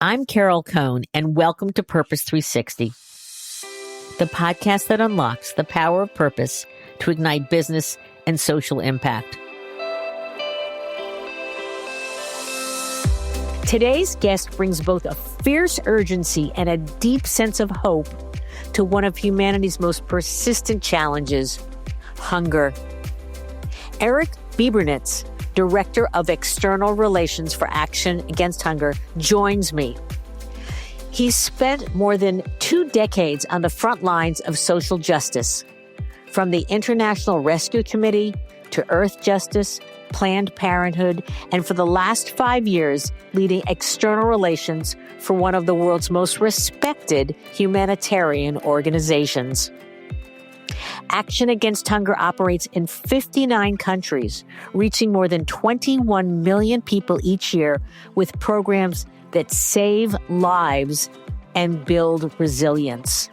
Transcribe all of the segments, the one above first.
I'm Carol Cohn, and welcome to Purpose 360, the podcast that unlocks the power of purpose to ignite business and social impact. Today's guest brings both a fierce urgency and a deep sense of hope to one of humanity's most persistent challenges, hunger. Eric Bebernitz, Director of External Relations for Action Against Hunger, joins me. He's spent more than 2 decades on the front lines of social justice, from the International Rescue Committee to Earth Justice, Planned Parenthood, and for the last 5 years, leading external relations for one of the world's most respected humanitarian organizations. Action Against Hunger operates in 59 countries, reaching more than 21 million people each year with programs that save lives and build resilience.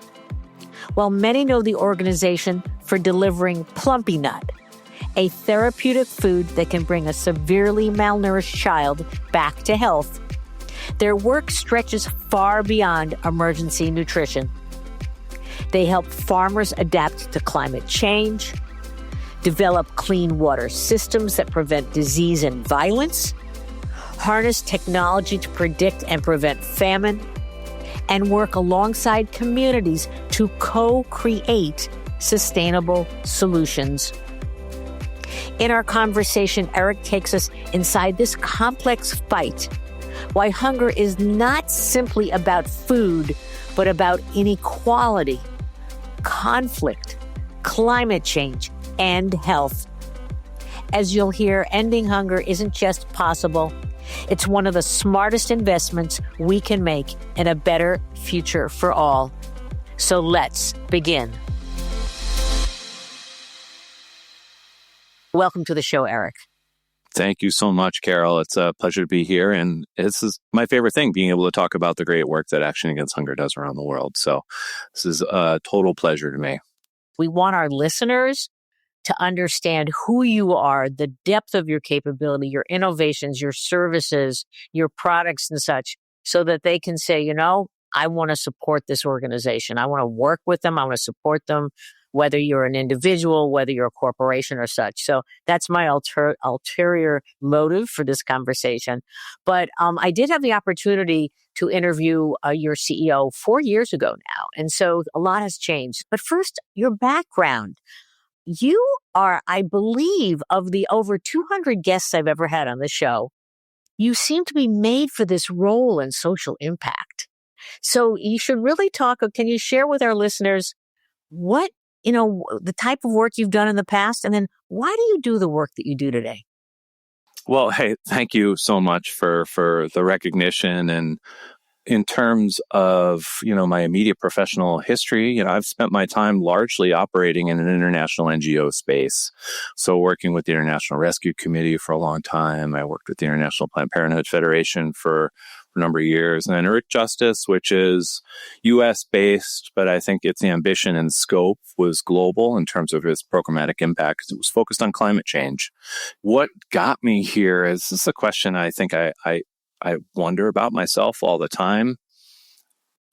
While many know the organization for delivering Plumpy'Nut, a therapeutic food that can bring a severely malnourished child back to health, their work stretches far beyond emergency nutrition. They help farmers adapt to climate change, develop clean water systems that prevent disease and violence, harness technology to predict and prevent famine, and work alongside communities to co-create sustainable solutions. In our conversation, Eric takes us inside this complex fight, why hunger is not simply about food, but about inequality, conflict, climate change, and health. As you'll hear, ending hunger isn't just possible, it's one of the smartest investments we can make in a better future for all. So let's begin. Welcome to the show, Eric. Thank you so much, Carol. It's a pleasure to be here. And this is my favorite thing, being able to talk about the great work that Action Against Hunger does around the world. So this is a total pleasure to me. We want our listeners to understand who you are, the depth of your capability, your innovations, your services, your products and such, so that they can say, you know, I want to support this organization. I want to work with them. I want to support them, whether you're an individual, whether you're a corporation or such. So that's my ulterior motive for this conversation. But I did have the opportunity to interview your CEO 4 years ago now. And so a lot has changed. But first, your background. You are, I believe, of the over 200 guests I've ever had on the show, you seem to be made for this role in social impact. So you should really talk. Can you share with our listeners what, the type of work you've done in the past, and then why do you do the work that you do today? Well, hey, thank you so much for the recognition. And in terms of, my immediate professional history, I've spent my time largely operating in an international NGO space. So working with the International Rescue Committee for a long time. I worked with the International Planned Parenthood Federation for a number of years. And then Earth Justice, which is U.S.-based, but I think its ambition and scope was global in terms of its programmatic impact. It was focused on climate change. What got me here is, this is a question I think I wonder about myself all the time.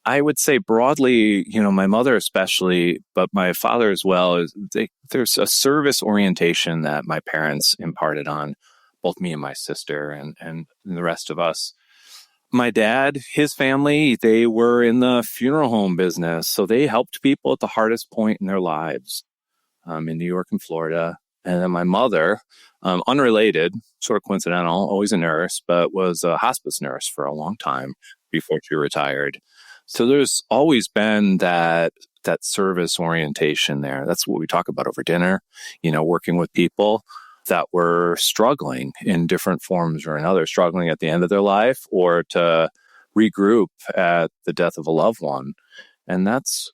I would say broadly, my mother especially, but my father as well, there's a service orientation that my parents imparted on both me and my sister and the rest of us. My dad, his family, they were in the funeral home business. So they helped people at the hardest point in their lives in New York and Florida. And then my mother, unrelated, sort of coincidental, always a nurse, but was a hospice nurse for a long time before she retired. So there's always been that service orientation there. That's what we talk about over dinner, working with people that were struggling in different forms or another, struggling at the end of their life or to regroup at the death of a loved one. And that's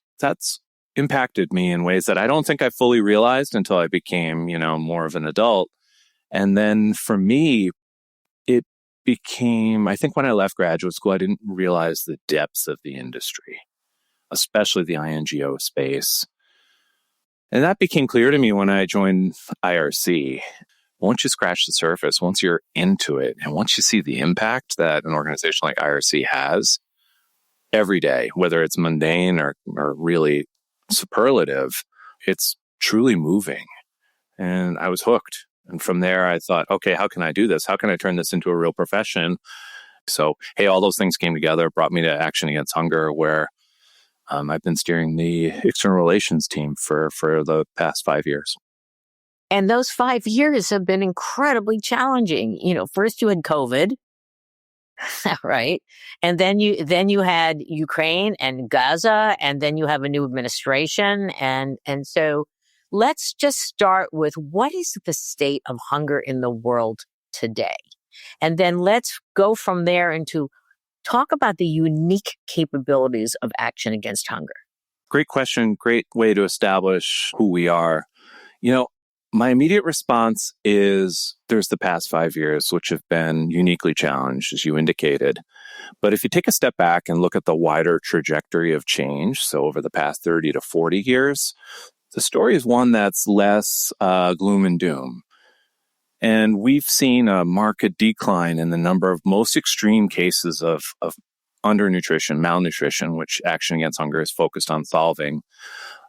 impacted me in ways that I don't think I fully realized until I became, more of an adult. And then for me, it became, I think when I left graduate school, I didn't realize the depths of the industry, especially the INGO space. And that became clear to me when I joined IRC. once you scratch the surface, once you're into it, and once you see the impact that an organization like IRC has every day, whether it's mundane or really superlative, it's truly moving. And I was hooked. And from there, I thought, okay, how can I do this? How can I turn this into a real profession? So, hey, all those things came together, brought me to Action Against Hunger, where I've been steering the external relations team for the past 5 years. And those 5 years have been incredibly challenging. First you had COVID, right? And then you had Ukraine and Gaza, and then you have a new administration. And so let's just start with, what is the state of hunger in the world today? And then let's go from there into talk about the unique capabilities of Action Against Hunger. Great question. Great way to establish who we are. My immediate response is there's the past 5 years, which have been uniquely challenged, as you indicated. But if you take a step back and look at the wider trajectory of change, so over the past 30 to 40 years, the story is one that's less gloom and doom. And we've seen a marked decline in the number of most extreme cases of undernutrition, malnutrition, which Action Against Hunger is focused on solving,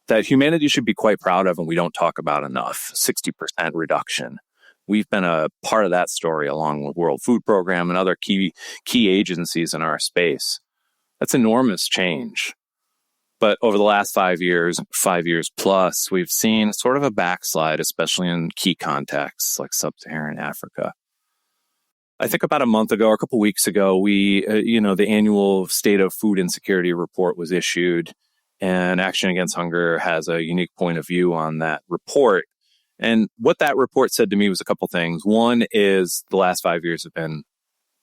that humanity should be quite proud of, and we don't talk about enough. 60% reduction. We've been a part of that story along with World Food Program and other key agencies in our space. That's enormous change. But over the last 5 years plus, we've seen sort of a backslide, especially in key contexts like sub-Saharan Africa. I think about a month ago or a couple of weeks ago, the annual State of Food Insecurity report was issued, and Action Against Hunger has a unique point of view on that report. And what that report said to me was a couple things. One is the last 5 years have been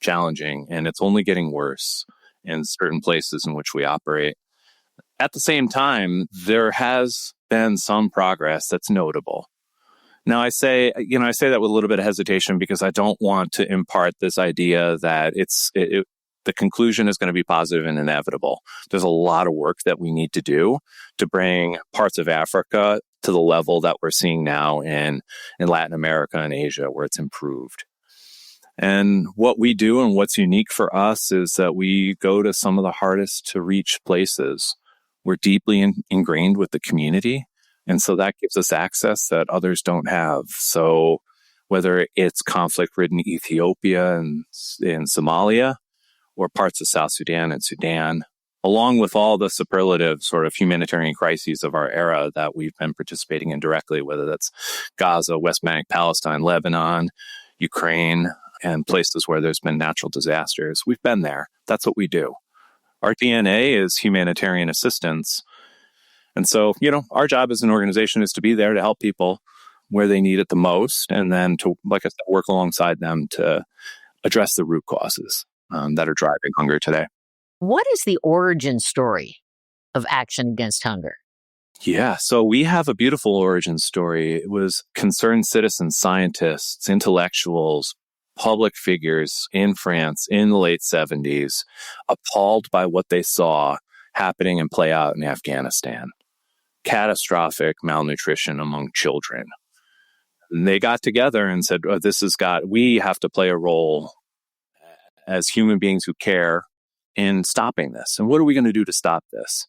challenging, and it's only getting worse in certain places in which we operate. At the same time, there has been some progress that's notable. Now, I say that with a little bit of hesitation because I don't want to impart this idea that the conclusion is going to be positive and inevitable. There's a lot of work that we need to do to bring parts of Africa to the level that we're seeing now in Latin America and Asia, where it's improved. And what we do and what's unique for us is that we go to some of the hardest to reach places. We're deeply ingrained with the community. And so that gives us access that others don't have. So whether it's conflict-ridden Ethiopia and in Somalia, or parts of South Sudan and Sudan, along with all the superlative sort of humanitarian crises of our era that we've been participating in directly, whether that's Gaza, West Bank, Palestine, Lebanon, Ukraine, and places where there's been natural disasters. We've been there. That's what we do. Our DNA is humanitarian assistance. And so, our job as an organization is to be there to help people where they need it the most, and then to, like I said, work alongside them to address the root causes that are driving hunger today. What is the origin story of Action Against Hunger? Yeah, so we have a beautiful origin story. It was concerned citizens, scientists, intellectuals, public figures in France in the late 70s, appalled by what they saw happening and play out in Afghanistan. Catastrophic malnutrition among children. And they got together and said, we have to play a role as human beings who care in stopping this. And what are we going to do to stop this?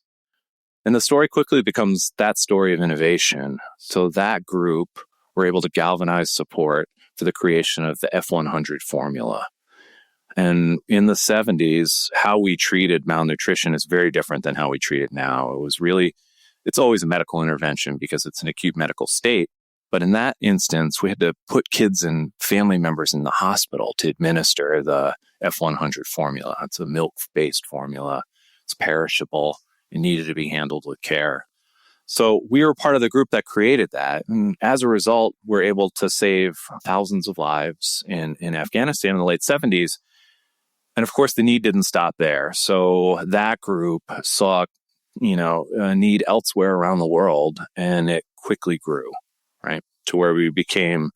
And the story quickly becomes that story of innovation. So that group were able to galvanize support for the creation of the F100 formula. And in the 70s, how we treated malnutrition is very different than how we treat it now. It's always a medical intervention because it's an acute medical state. But in that instance, we had to put kids and family members in the hospital to administer the F100 formula. It's a milk-based formula. It's perishable. It needed to be handled with care. So we were part of the group that created that. And as a result, we're able to save thousands of lives in Afghanistan in the late 70s. And of course, the need didn't stop there. So that group saw, a need elsewhere around the world, and it quickly grew, right, to where we became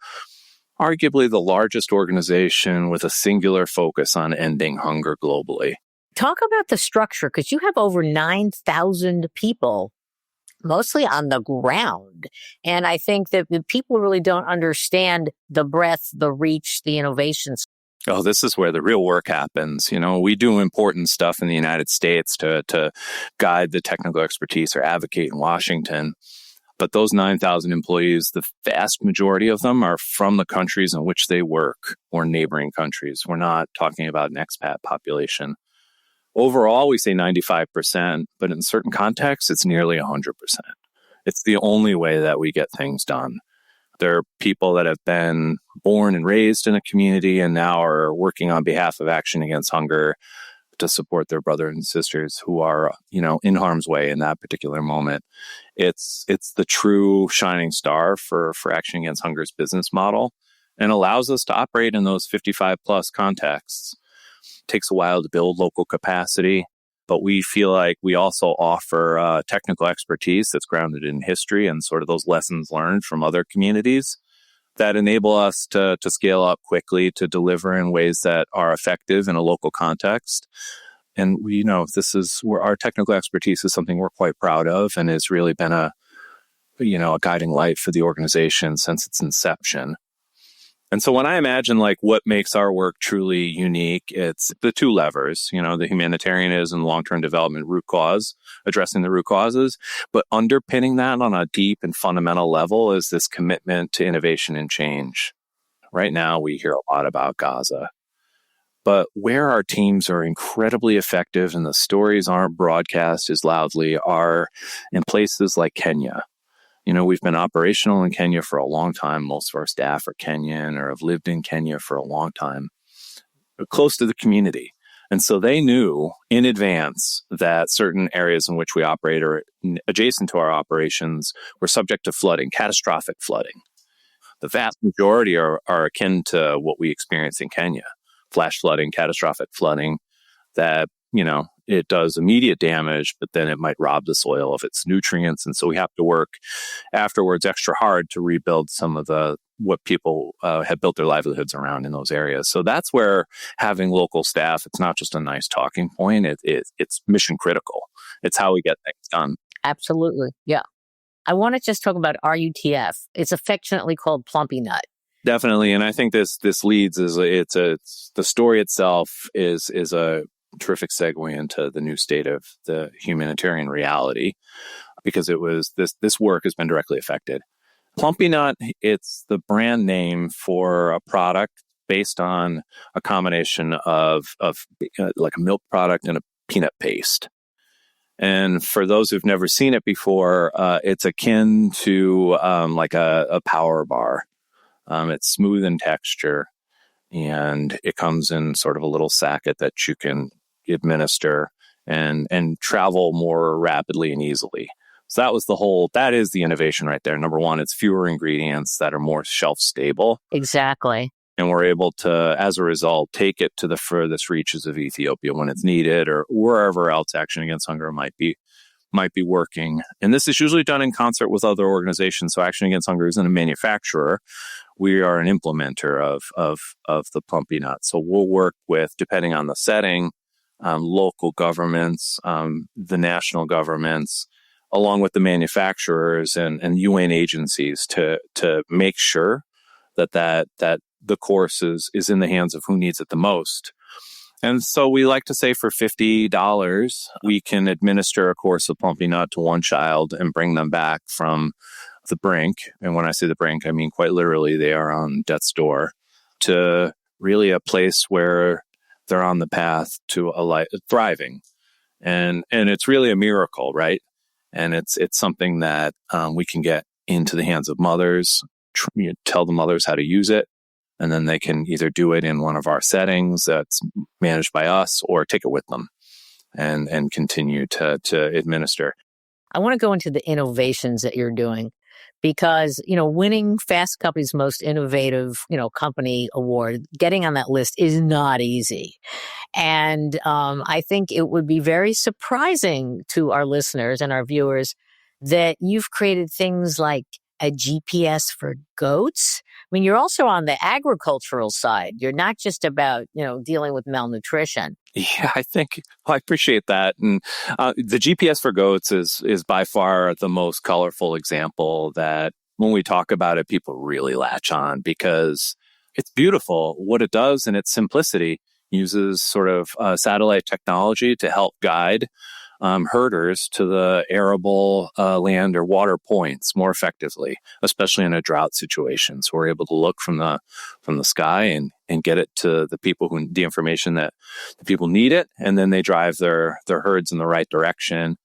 arguably the largest organization with a singular focus on ending hunger globally. Talk about the structure, because you have over 9,000 people mostly on the ground. And I think that the people really don't understand the breadth, the reach, the innovations. Oh, this is where the real work happens. We do important stuff in the United States to guide the technical expertise or advocate in Washington. But those 9,000 employees, the vast majority of them are from the countries in which they work or neighboring countries. We're not talking about an expat population. Overall, we say 95%, but in certain contexts, it's nearly 100%. It's the only way that we get things done. There are people that have been born and raised in a community and now are working on behalf of Action Against Hunger to support their brothers and sisters who are, in harm's way in that particular moment. It's the true shining star for Action Against Hunger's business model and allows us to operate in those 55 plus contexts. It takes a while to build local capacity, but we feel like we also offer technical expertise that's grounded in history and sort of those lessons learned from other communities that enable us to scale up quickly to deliver in ways that are effective in a local context. And this is where our technical expertise is something we're quite proud of and has really been a guiding light for the organization since its inception. And so when I imagine what makes our work truly unique, it's the two levers, the humanitarianism and long-term development root cause, addressing the root causes, but underpinning that on a deep and fundamental level is this commitment to innovation and change. Right now, we hear a lot about Gaza, but where our teams are incredibly effective and the stories aren't broadcast as loudly are in places like Kenya. We've been operational in Kenya for a long time. Most of our staff are Kenyan or have lived in Kenya for a long time, close to the community. And so they knew in advance that certain areas in which we operate or adjacent to our operations were subject to flooding, catastrophic flooding. The vast majority are akin to what we experience in Kenya, flash flooding, catastrophic flooding that, it does immediate damage, but then it might rob the soil of its nutrients. And so we have to work afterwards extra hard to rebuild some of what people have built their livelihoods around in those areas. So that's where having local staff, it's not just a nice talking point. It's mission critical. It's how we get things done. Absolutely. Yeah. I want to just talk about RUTF. It's affectionately called Plumpy'Nut. Definitely. And I think this leads the story itself is a terrific segue into the new state of the humanitarian reality, because it was this work has been directly affected. Plumpy'Nut, it's the brand name for a product based on a combination of like a milk product and a peanut paste. And for those who've never seen it before, it's akin to like a power bar. It's smooth in texture, and it comes in sort of a little sacket that you can administer and travel more rapidly and easily. So that is the innovation right there. Number one, it's fewer ingredients that are more shelf stable. Exactly. And we're able to, as a result, take it to the furthest reaches of Ethiopia when it's needed, or wherever else Action Against Hunger might be working. And this is usually done in concert with other organizations. So Action Against Hunger isn't a manufacturer. We are an implementer of the Plumpy'Nut. So we'll work with, depending on the setting, local governments, the national governments, along with the manufacturers and UN agencies to make sure that the course is in the hands of who needs it the most. And so we like to say for $50, we can administer a course of Plumpy'Nut to one child and bring them back from the brink. And when I say the brink, I mean quite literally they are on death's door, to really a place where they're on the path to a life thriving. And it's really a miracle, right? And it's something that we can get into the hands of mothers, tell the mothers how to use it, and then they can either do it in one of our settings that's managed by us or take it with them and continue to administer. I want to go into the innovations that you're doing, because, winning Fast Company's most innovative, company award, getting on that list is not easy. And I think it would be very surprising to our listeners and our viewers that you've created things like a GPS for goats. I mean, you're also on the agricultural side. You're not just about, dealing with malnutrition. Yeah, I appreciate that. And the GPS for goats is by far the most colorful example that when we talk about it, people really latch on because it's beautiful. What it does in its simplicity uses sort of satellite technology to help guide herders to the arable land or water points more effectively, especially in a drought situation. So we're able to look from the sky and get it to the people who the information that the people need it, and then they drive their herds in the right direction.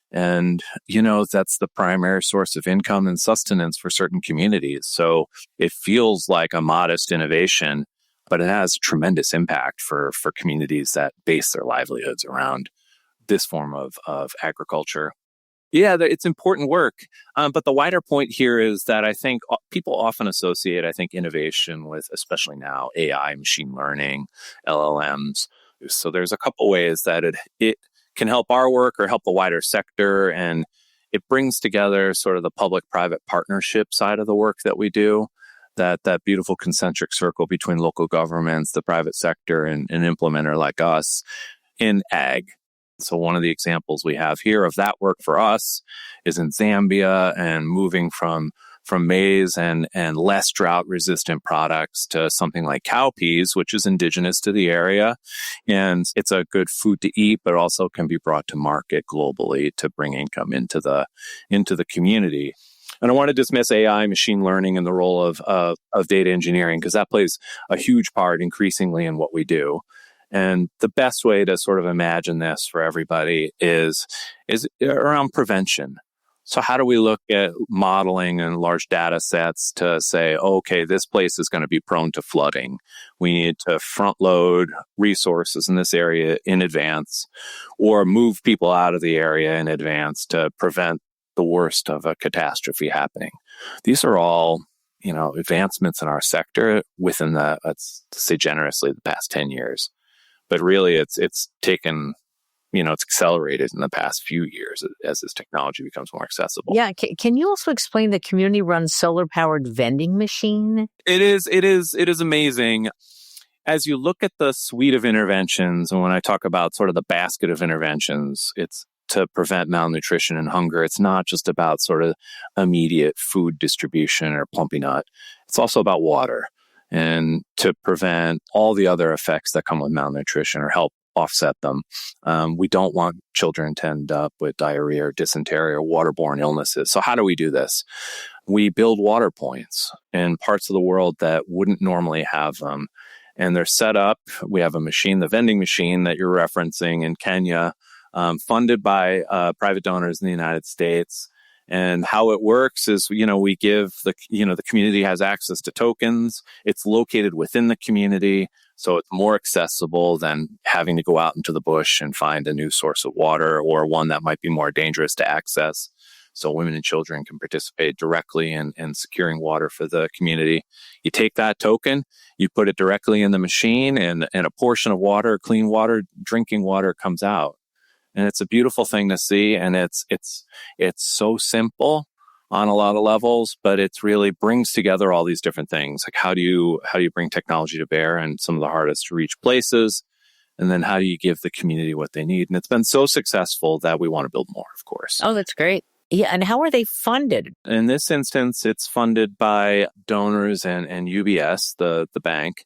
And that's the primary source of income and sustenance for certain communities. So it feels like a modest innovation, but it has tremendous impact for communities that base their livelihoods around this form of agriculture. Yeah, it's important work. But the wider point here is that I think people often associate, innovation with, especially now, AI, machine learning, LLMs. So there's a couple ways that it can help our work or help the wider sector. And it brings together sort of the public-private partnership side of the work that we do, that beautiful concentric circle between local governments, the private sector, and an implementer like us in ag. So one of the examples we have here of that work for us is in Zambia, and moving from maize and less drought resistant products to something like cowpeas, which is indigenous to the area. And it's a good food to eat, but also can be brought to market globally to bring income into the community. And I want to dismiss AI, machine learning, and the role of data engineering, because that plays a huge part increasingly in what we do. And the best way to sort of imagine this for everybody is around prevention. So how do we look at modeling and large data sets to say, okay, this place is going to be prone to flooding. We need to front load resources in this area in advance, or move people out of the area in advance to prevent the worst of a catastrophe happening. These are all, advancements in our sector within let's say generously, the past 10 years. But really, it's taken, it's accelerated in the past few years as this technology becomes more accessible. Yeah. Can you also explain the community-run solar-powered vending machine? It is amazing. As you look at the suite of interventions, and when I talk about sort of the basket of interventions, it's to prevent malnutrition and hunger. It's not just about sort of immediate food distribution or Plumpy'Nut. It's also about water, and to prevent all the other effects that come with malnutrition or help offset them. We don't want children to end up with diarrhea or dysentery or waterborne illnesses. So how do we do this? We build water points in parts of the world that wouldn't normally have them. And they're set up. We have a machine, the vending machine that you're referencing in Kenya, funded by private donors in the United States. And how it works is, we give the community has access to tokens. It's located within the community, so it's more accessible than having to go out into the bush and find a new source of water, or one that might be more dangerous to access. So women and children can participate directly in securing water for the community. You take that token, you put it directly in the machine, and a portion of water, clean water, drinking water, comes out. And it's a beautiful thing to see, and it's so simple on a lot of levels, but it really brings together all these different things. Like how do you bring technology to bear in some of the hardest to reach places, and then how do you give the community what they need? And it's been so successful that we want to build more, of course. Oh, that's great. Yeah, and how are they funded? In this instance, it's funded by donors and UBS, the bank,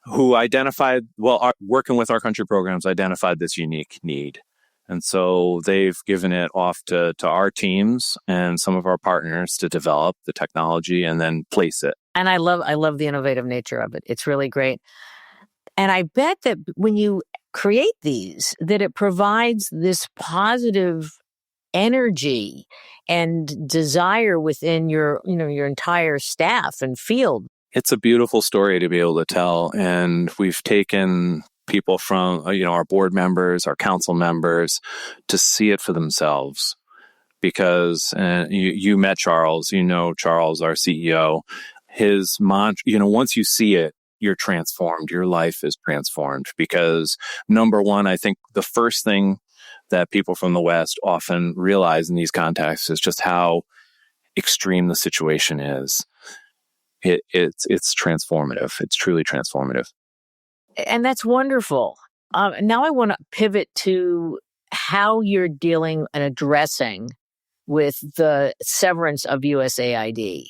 who identified, working with our country programs, identified this unique need. And so they've given it off to our teams and some of our partners to develop the technology and then place it. And I love the innovative nature of it. It's really great. And I bet that when you create these, that it provides this positive energy and desire within your entire staff and field. It's a beautiful story to be able to tell. And we've taken people from, our board members, our council members, to see it for themselves. Because you met Charles, Charles, our CEO, his mantra, once you see it, you're transformed. Your life is transformed. Because number one, I think the first thing that people from the West often realize in these contexts is just how extreme the situation is. It's transformative. It's truly transformative. And that's wonderful. Now I want to pivot to how you're dealing and addressing with the severance of USAID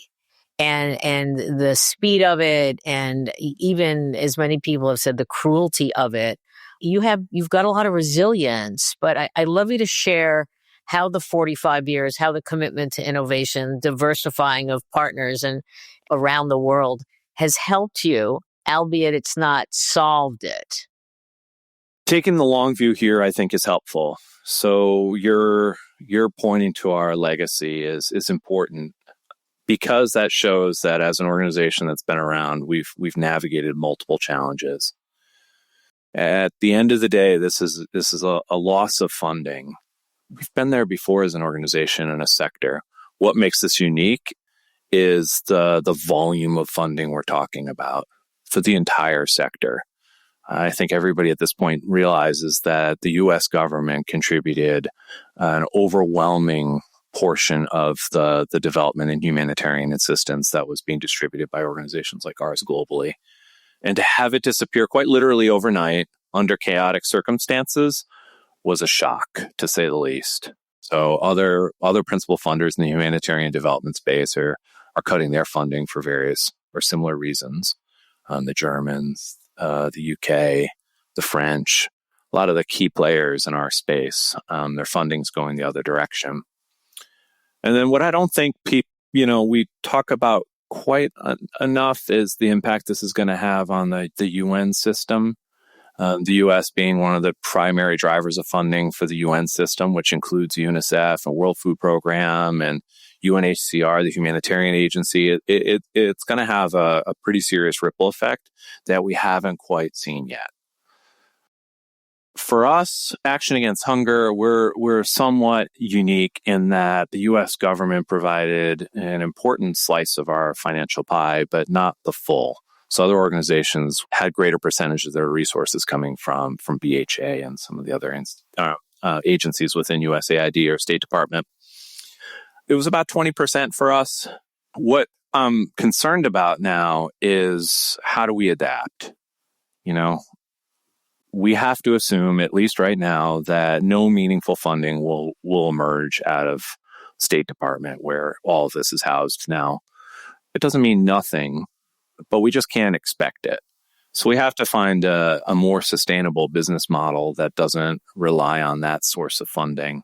and the speed of it, and even as many people have said, the cruelty of it. You've got a lot of resilience, but I'd love you to share how the 45 years, how the commitment to innovation, diversifying of partners and around the world has helped you, albeit it's not solved it. Taking the long view here, I think, is helpful. So you're pointing to our legacy is important because that shows that as an organization that's been around, we've navigated multiple challenges. At the end of the day, this is a loss of funding. We've been there before as an organization and a sector. What makes this unique is the volume of funding we're talking about for the entire sector. I think everybody at this point realizes that the U.S. government contributed an overwhelming portion of the development and humanitarian assistance that was being distributed by organizations like ours globally. And to have it disappear quite literally overnight under chaotic circumstances was a shock, to say the least. So other principal funders in the humanitarian development space are cutting their funding for various or similar reasons. The Germans, the UK, the French, a lot of the key players in our space, their funding's going the other direction. And then what I don't think we talk about quite enough is the impact this is going to have on the UN system. The U.S. being one of the primary drivers of funding for the UN system, which includes UNICEF and World Food Program and UNHCR, the humanitarian agency. It's going to have a pretty serious ripple effect that we haven't quite seen yet. For us, Action Against Hunger, we're somewhat unique in that the U.S. government provided an important slice of our financial pie, but not the full. So other organizations had greater percentage of their resources coming from BHA and some of the other agencies within USAID or State Department. It was about 20% for us. What I'm concerned about now is how do we adapt? We have to assume, at least right now, that no meaningful funding will emerge out of State Department where all of this is housed now. It doesn't mean nothing, but we just can't expect it. So we have to find a more sustainable business model that doesn't rely on that source of funding.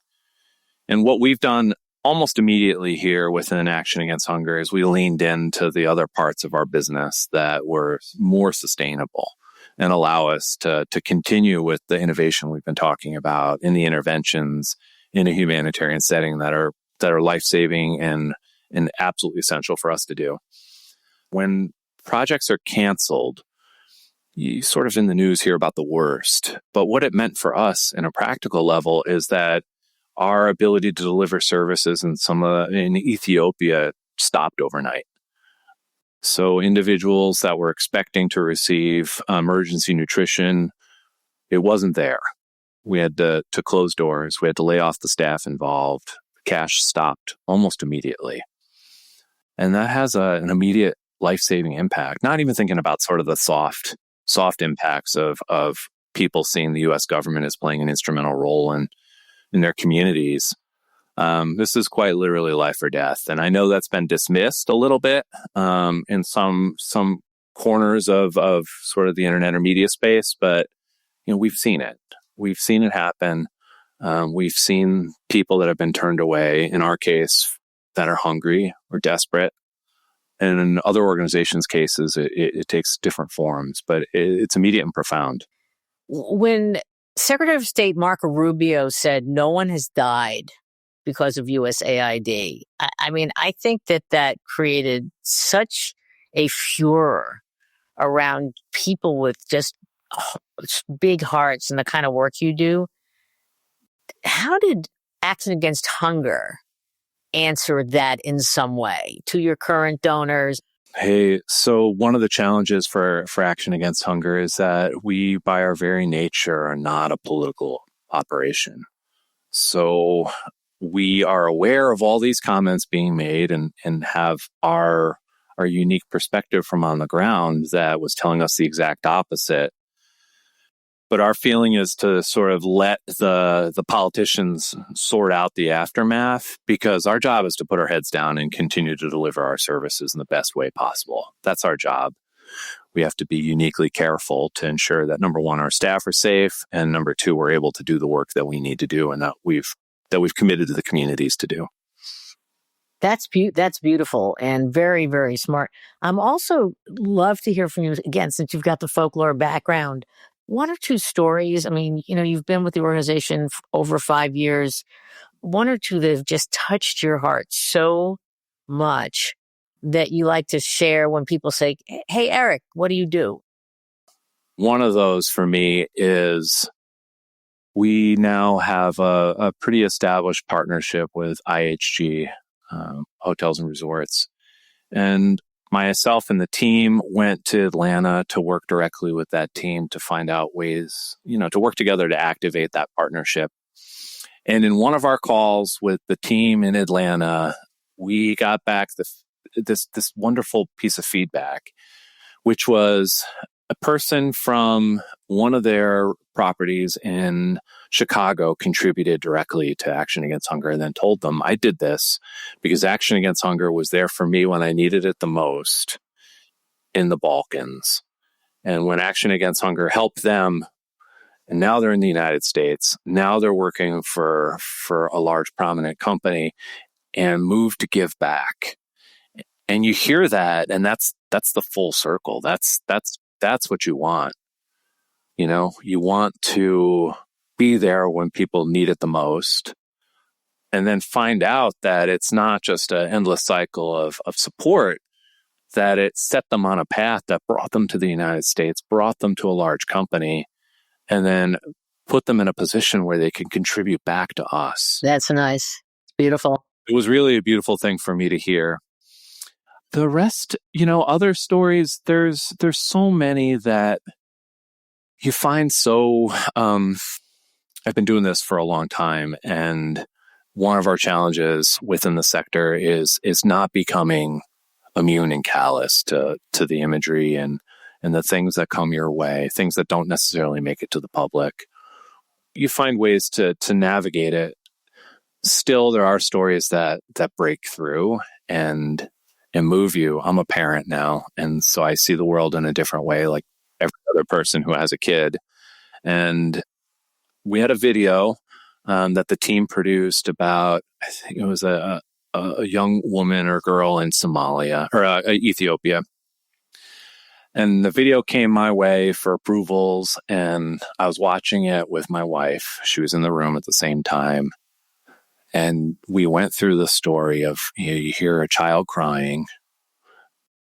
And what we've done almost immediately here within Action Against Hunger is we leaned into the other parts of our business that were more sustainable and allow us to continue with the innovation we've been talking about in the interventions in a humanitarian setting that are life-saving and absolutely essential for us to do. When projects are canceled, you sort of in the news hear about the worst. But what it meant for us in a practical level is that our ability to deliver services in Ethiopia stopped overnight. So individuals that were expecting to receive emergency nutrition, it wasn't there. We had to close doors. We had to lay off the staff involved. Cash stopped almost immediately. And that has an immediate life-saving impact, not even thinking about sort of the soft impacts of people seeing the U.S. government as playing an instrumental role in their communities. This is quite literally life or death. And I know that's been dismissed a little bit in some corners of sort of the internet or media space, but we've seen it. We've seen it happen. We've seen people that have been turned away, in our case, that are hungry or desperate. And in other organizations' cases, it takes different forms, but it's immediate and profound. When Secretary of State Marco Rubio said no one has died because of USAID, I think that created such a furor around people with just big hearts and the kind of work you do. How did Action Against Hunger answer that in some way to your current donors? Hey, so one of the challenges for Action Against Hunger is that we, by our very nature, are not a political operation. So we are aware of all these comments being made and have our unique perspective from on the ground that was telling us the exact opposite. But our feeling is to sort of let the politicians sort out the aftermath, because our job is to put our heads down and continue to deliver our services in the best way possible. That's our job. We have to be uniquely careful to ensure that, number one, our staff are safe, and number two, we're able to do the work that we need to do and that we've committed to the communities to do. That's beautiful and very, very smart. I'm also love to hear from you again, since you've got the folklore background. One or two stories. I mean, you've been with the organization for over 5 years. One or two that have just touched your heart so much that you like to share when people say, "Hey, Eric, what do you do?" One of those for me is we now have a pretty established partnership with IHG, Hotels and Resorts. And myself and the team went to Atlanta to work directly with that team to find out ways, to work together to activate that partnership. And in one of our calls with the team in Atlanta, we got back this wonderful piece of feedback, which was a person from one of their properties in Chicago contributed directly to Action Against Hunger and then told them, "I did this because Action Against Hunger was there for me when I needed it the most in the Balkans. And when Action Against Hunger helped them, and now they're in the United States, now they're working for a large prominent company and moved to give back." And you hear that, and that's the full circle. That's what you want. You want to be there when people need it the most, and then find out that it's not just an endless cycle of support, that it set them on a path that brought them to the United States, brought them to a large company, and then put them in a position where they can contribute back to us. That's nice. It's beautiful. It was really a beautiful thing for me to hear. The rest, other stories, there's so many that you find so, I've been doing this for a long time, and one of our challenges within the sector is not becoming immune and callous to the imagery and the things that come your way, things that don't necessarily make it to the public. You find ways to navigate it. Still, there are stories that break through and move you. I'm a parent now, and so I see the world in a different way, like every other person who has a kid. And we had a video that the team produced about, I think it was a young woman or girl in Somalia or Ethiopia. And the video came my way for approvals, and I was watching it with my wife. She was in the room at the same time. And we went through the story of, you hear a child crying.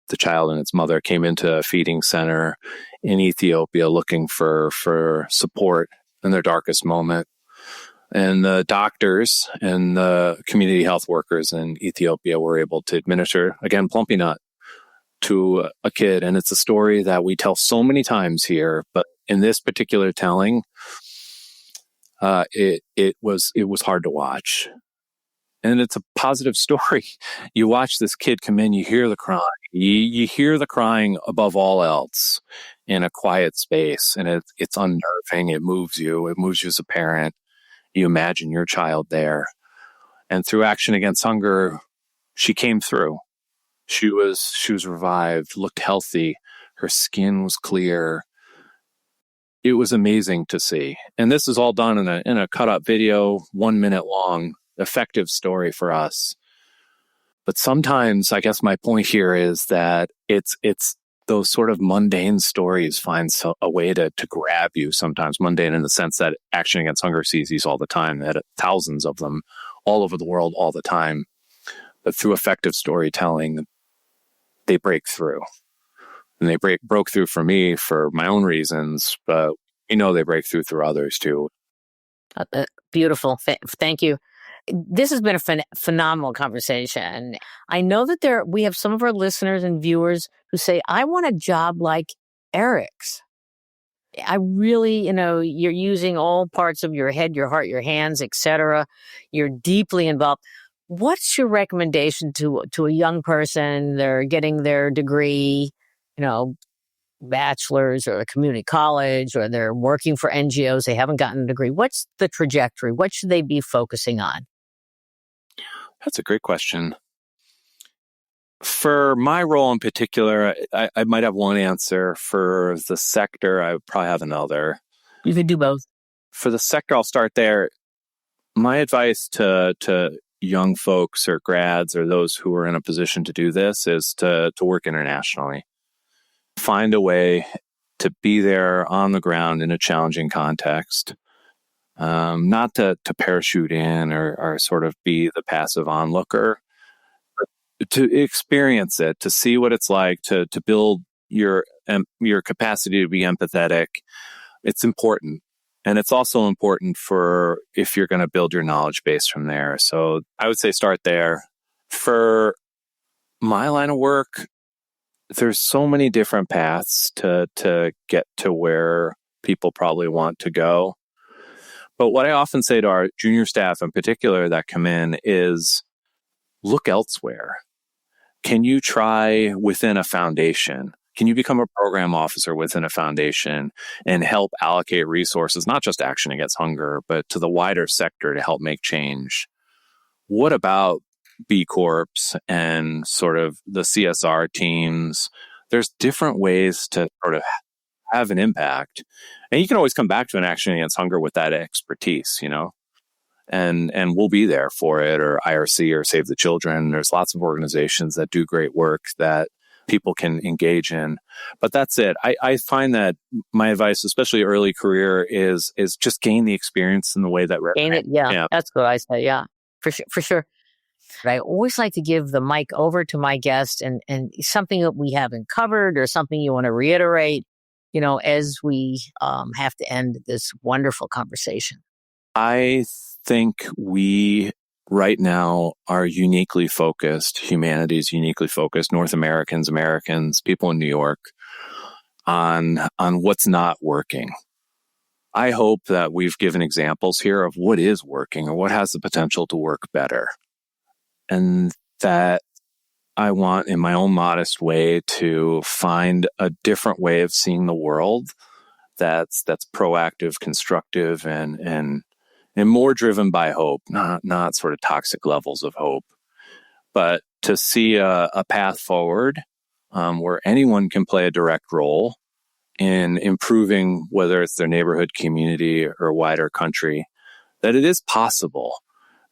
The child and its mother came into a feeding center in Ethiopia looking for support in their darkest moment. And the doctors and the community health workers in Ethiopia were able to administer, again, Plumpy'Nut to a kid. And it's a story that we tell so many times here, but in this particular telling, it was hard to watch. And it's a positive story. You watch this kid come in, you hear the crying. You hear the crying above all else in a quiet space. And it's unnerving. It moves you. It moves you as a parent. You imagine your child there. And through Action Against Hunger, she came through. She was revived, looked healthy. Her skin was clear. It was amazing to see. And this is all done in a cut up video, 1 minute long, effective story for us. But sometimes, I guess my point here is that it's those sort of mundane stories find a way to grab you sometimes. Mundane in the sense that Action Against Hunger sees these all the time, that thousands of them all over the world all the time. But through effective storytelling, they break through. And they broke through for me for my own reasons, but they break through others too. Beautiful. Thank you. This has been a phenomenal conversation. I know that we have some of our listeners and viewers who say, "I want a job like Eric's." I really, you're using all parts of your head, your heart, your hands, etc. You're deeply involved. What's your recommendation to a young person? They're getting their degree, bachelor's or a community college, or they're working for NGOs, they haven't gotten a degree. What's the trajectory? What should they be focusing on? That's a great question. For my role in particular, I might have one answer. For the sector, I would probably have another. You can do both. For the sector, I'll start there. My advice to young folks or grads or those who are in a position to do this is to work internationally. Find a way to be there on the ground in a challenging context. Not to parachute in or sort of be the passive onlooker, but to experience it, to see what it's like, to build your capacity to be empathetic. It's important. And it's also important for if you're going to build your knowledge base from there. So I would say start there. For my line of work, there's so many different paths to get to where people probably want to go. But what I often say to our junior staff in particular that come in is look elsewhere. Can you try within a foundation? Can you become a program officer within a foundation and help allocate resources, not just Action Against Hunger, but to the wider sector to help make change? What about B Corps and sort of the CSR teams? There's different ways to sort of have an impact. And you can always come back to an Action Against Hunger with that expertise, and we'll be there for it, or IRC or Save the Children. There's lots of organizations that do great work that people can engage in. But that's it. I find that my advice, especially early career, is just gain the experience in the way that gain it. Yeah, that's what I say. Yeah, for sure. I always like to give the mic over to my guest and something that we haven't covered or something you want to reiterate, as we have to end this wonderful conversation. I think we right now are uniquely focused, humanity is uniquely focused, North Americans, people in New York, on what's not working. I hope that we've given examples here of what is working or what has the potential to work better. And that I want, in my own modest way, to find a different way of seeing the world that's proactive, constructive, and more driven by hope, not sort of toxic levels of hope, but to see a path forward where anyone can play a direct role in improving, whether it's their neighborhood, community, or wider country, that it is possible.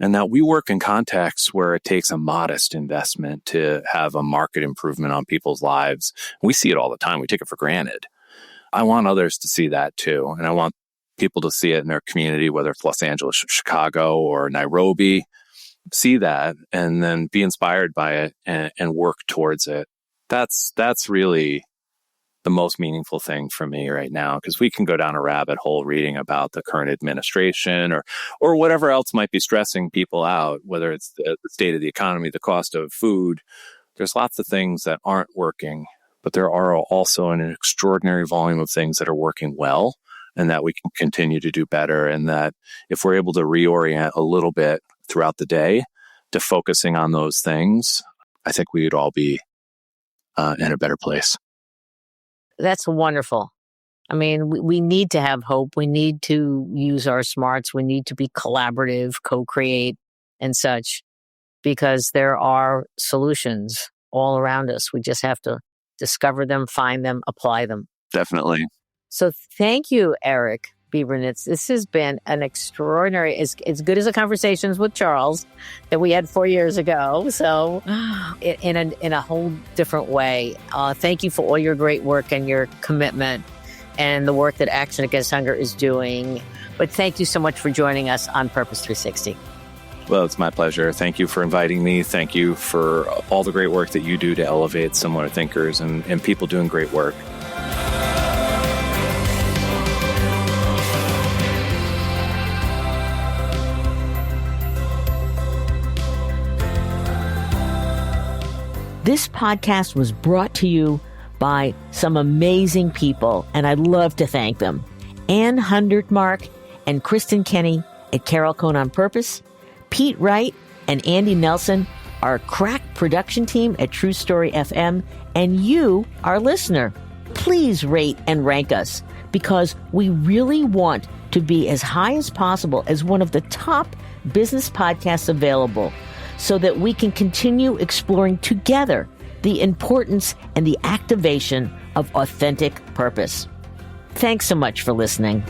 And that we work in contexts where it takes a modest investment to have a market improvement on people's lives. We see it all the time. We take it for granted. I want others to see that too. And I want people to see it in their community, whether it's Los Angeles, Chicago, or Nairobi, see that and then be inspired by it and work towards it. That's really the most meaningful thing for me right now, because we can go down a rabbit hole reading about the current administration or whatever else might be stressing people out, whether it's the state of the economy, the cost of food. There's lots of things that aren't working, but there are also an extraordinary volume of things that are working well and that we can continue to do better. And that if we're able to reorient a little bit throughout the day to focusing on those things, I think we would all be in a better place. That's wonderful. I mean, we need to have hope. We need to use our smarts. We need to be collaborative, co-create, and such, because there are solutions all around us. We just have to discover them, find them, apply them. Definitely. So thank you, Eric Bebernitz. This has been an extraordinary, as good as the conversations with Charles that we had 4 years ago. So in a whole different way. Thank you for all your great work and your commitment and the work that Action Against Hunger is doing. But thank you so much for joining us on Purpose 360. Well, it's my pleasure. Thank you for inviting me. Thank you for all the great work that you do to elevate similar thinkers and people doing great work. This podcast was brought to you by some amazing people, and I'd love to thank them. Ann Hundertmark and Kristen Kenny at Carol Cone on Purpose, Pete Wright and Andy Nelson, our crack production team at True Story FM, and you, our listener. please rate and rank us, because we really want to be as high as possible as one of the top business podcasts available, so that we can continue exploring together the importance and the activation of authentic purpose. Thanks so much for listening.